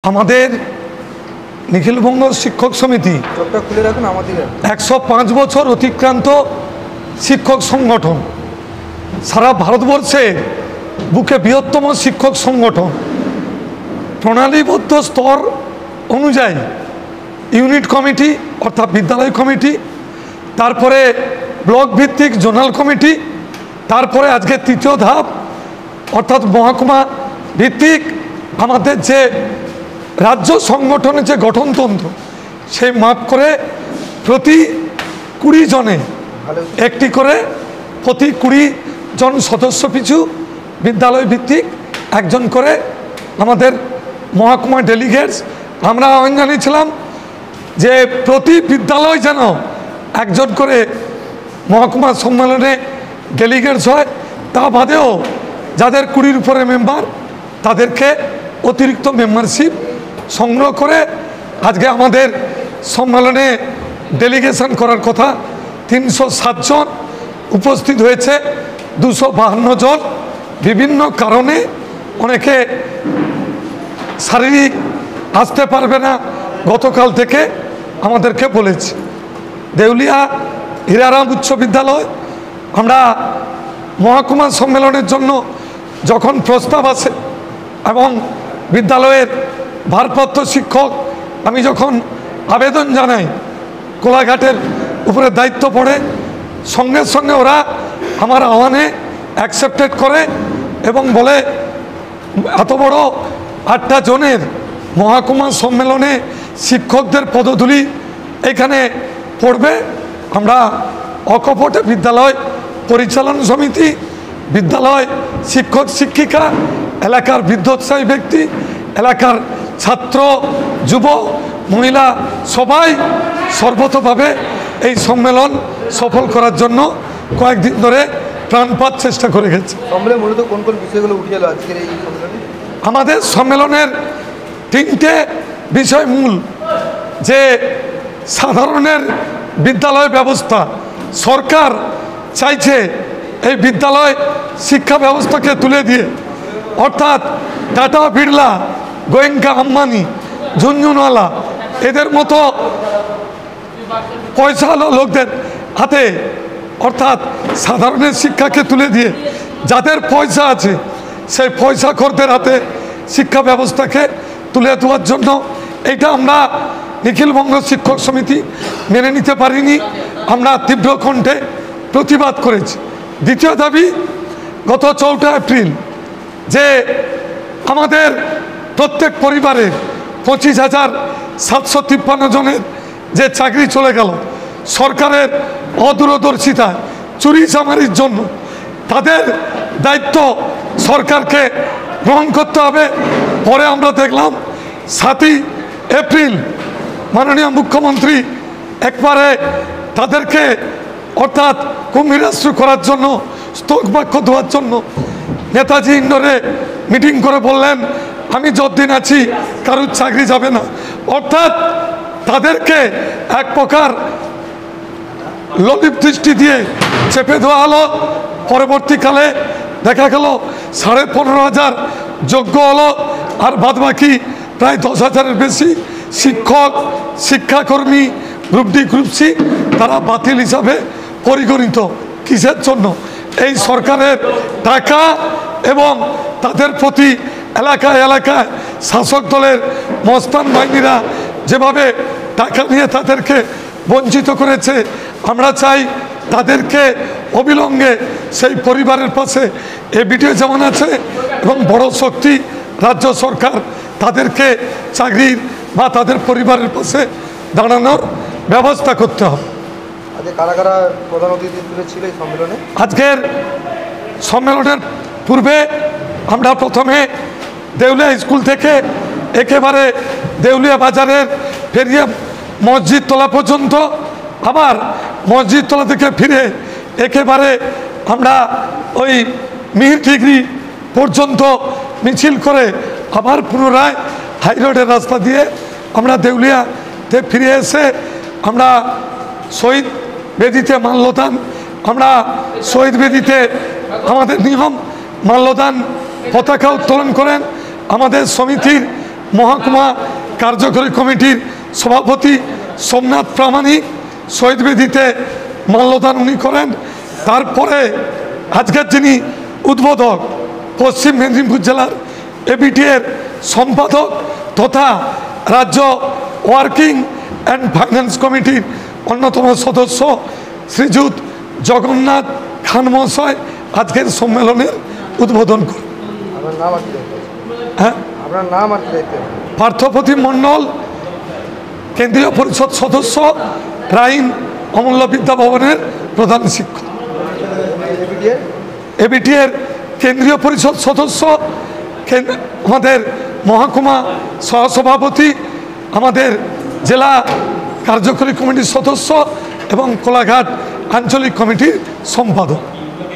আমাদের নিখিলবঙ্গ শিক্ষক সমিতি 105 বছর অতিক্রান্ত শিক্ষক সংগঠন, সারা ভারতবর্ষে বুকে বৃহত্তম শিক্ষক সংগঠন। প্রণালীবদ্ধ স্তর অনুযায়ী ইউনিট কমিটি অর্থাৎ বিদ্যালয় কমিটি, তারপরে ব্লক ভিত্তিক জোনাল কমিটি, তারপরে আজকে তৃতীয় ধাপ অর্থাৎ মহকুমা ভিত্তিক আমাদের যে রাজ্য সংগঠনের যে গঠনতন্ত্র, সেই মাপ করে প্রতি 20 জনে একটি করে, প্রতি 20 জন সদস্য পিছু বিদ্যালয় ভিত্তিক একজন করে আমাদের মহকুমা ডেলিগেটস। আমরা আহ্বান জানিয়েছিলাম যে প্রতি বিদ্যালয় যেন একজন করে মহকুমা সম্মেলনে ডেলিগেটস হয়। তা বাদেও যাদের 20-র উপরে মেম্বার, তাদেরকে অতিরিক্ত মেম্বারশিপ সংগ্রহ করে আজকে আমাদের সম্মেলনে ডেলিগেশন করার কথা। 307 জন উপস্থিত হয়েছে, 252 জন বিভিন্ন কারণে, অনেকে শারীরিক আসতে পারবে না, গতকাল থেকে আমাদেরকে বলেছে। দেউলিয়া হীরারাম উচ্চ বিদ্যালয় আমরা মহকুমা সম্মেলনের জন্য যখন প্রস্তাব আসে এবং বিদ্যালয়ের ভারপ্রাপ্ত শিক্ষক আমি যখন আবেদন জানাই, কোলাঘাটের উপরে দায়িত্ব পড়ে, সঙ্গে সঙ্গে ওরা আমার আহ্বানে অ্যাকসেপ্টেড করে এবং বলে এত বড় 8টা জনের মহকুমা সম্মেলনে শিক্ষকদের পদধূলি এখানে পড়বে। আমরা অকপটে বিদ্যালয় পরিচালন সমিতি, বিদ্যালয় শিক্ষক শিক্ষিকা, এলাকার বিদ্যোৎসাহী ব্যক্তি, এলাকার ছাত্র যুব মহিলা সবাই সর্বতভাবে এই সম্মেলন সফল করার জন্য কয়েকদিন ধরে প্রাণপাত চেষ্টা করে গেছে। মূলত কোন কোন বিষয়গুলো উঠে এলো আজকের এই সম্মেলনে? আমাদের সম্মেলনের 3টে বিষয় মূল, যে সাধারণের বিদ্যালয় ব্যবস্থা সরকার চাইছে এই বিদ্যালয় শিক্ষা ব্যবস্থাকে তুলে দিয়ে, অর্থাৎ টাটা বিড়লা, গোয়েঙ্কা আম্বানি, ঝুনঝুনওয়ালা এদের মতো পয়সাওয়ালা লোকদের হাতে, অর্থাৎ সাধারণের শিক্ষাকে তুলে দিয়ে যাদের পয়সা আছে সেই পয়সাখোরদের হাতে শিক্ষা ব্যবস্থাকে তুলে দেওয়ার জন্য এটা আমরা নিখিলবঙ্গ শিক্ষক সমিতি মেনে নিতে পারিনি। আমরা তীব্র কণ্ঠে প্রতিবাদ করেছি। দ্বিতীয় দাবি, গত 4 এপ্রিল যে আমাদের প্রত্যেক পরিবারে 25,753 জনের যে চাকরি চলে গেল সরকারের অদূরদর্শিতায়, চুরি চামারির জন্য, তাদের দায়িত্ব সরকারকে গ্রহণ করতে হবে। পরে আমরা দেখলাম 7 এপ্রিল মাননীয় মুখ্যমন্ত্রী একবারে তাদেরকে অর্থাৎ কুম্ভীরাস্ত্র করার জন্য, স্তোক বাক্য দেওয়ার জন্য নেতাজি ইন্ডোরে মিটিং করে বললেন আমি যতদিন আছি কারুর চাকরি যাবে না। অর্থাৎ তাদেরকে এক প্রকার ললিত দৃষ্টি দিয়ে চেপে দেওয়া হলো। পরবর্তীকালে দেখা গেল 15,500 যোগ্য হলো, আর বাদবাকি প্রায় 10,000-এর বেশি শিক্ষক, শিক্ষাকর্মী, গ্রুপ ডি গ্রুপ সি তারা বাতিল হিসাবে পরিগণিত। কিসের জন্য? এই সরকারের টাকা এবং তাদের প্রতি এলাকায় এলাকায় শাসক দলের মস্তান বাহিনীরা যেভাবে টাকা নিয়ে তাদেরকে বঞ্চিত করেছে। আমরা চাই তাদেরকে অবিলম্বে সেই পরিবারের পাশে এবিটিও যেমন আছে এবং বড় শক্তি রাজ্য সরকার তাদেরকে চাকরির বা তাদের পরিবারের পাশে দাঁড়ানোর ব্যবস্থা করতে হবে। কারা কারা প্রধান অতিথি ছিল এই সম্মেলনে? আজকের সম্মেলনের পূর্বে আমরা প্রথমে দেউলিয়া স্কুল থেকে একেবারে দেউলিয়া বাজারের ফেরিয়ে মসজিদ তলা পর্যন্ত, আবার মসজিদ তলা থেকে ফিরে একেবারে আমরা ওই মিহির ঠিকরি পর্যন্ত মিছিল করে আবার পুনরায় হাইরোডের রাস্তা দিয়ে আমরা দেউলিয়াতে ফিরে এসে আমরা শহীদ বেদিতে মাল্যদান, আমরা শহীদ বেদিতে আমাদের নিয়ম মাল্যদান পতাকা উত্তোলন করেন আমাদের সমিতির মহকুমা কার্যকরী কমিটির সভাপতি সোমনাথ প্রামাণিক শহীদ বেদিতে মাল্যদান উনি করেন। তারপরে আজকের যিনি উদ্বোধক পশ্চিম মেদিনীপুর জেলার এবিটি এর সম্পাদক তথা রাজ্য ওয়ার্কিং অ্যান্ড ফাইন্যান্স কমিটির অন্যতম সদস্য শ্রীযুত জগন্নাথ খান মহাশয় আজকের সম্মেলনের উদ্বোধন করেন। আপনার নাম আর কি দায়িত্ব? হ্যাঁ, আপনার নাম আর কি দায়িত্ব? পার্থপ্রতিম মণ্ডল, কেন্দ্রীয় পরিষদ সদস্য, রাইন অমূল্য বিদ্যা ভবনের প্রধান শিক্ষক। এবিটি এর কেন্দ্রীয় পরিষদ সদস্য, আমাদের মহকুমা সহসভাপতি, আমাদের জেলা কার্যকরী কমিটির সদস্য এবং কোলাঘাট আঞ্চলিক কমিটির সম্পাদক।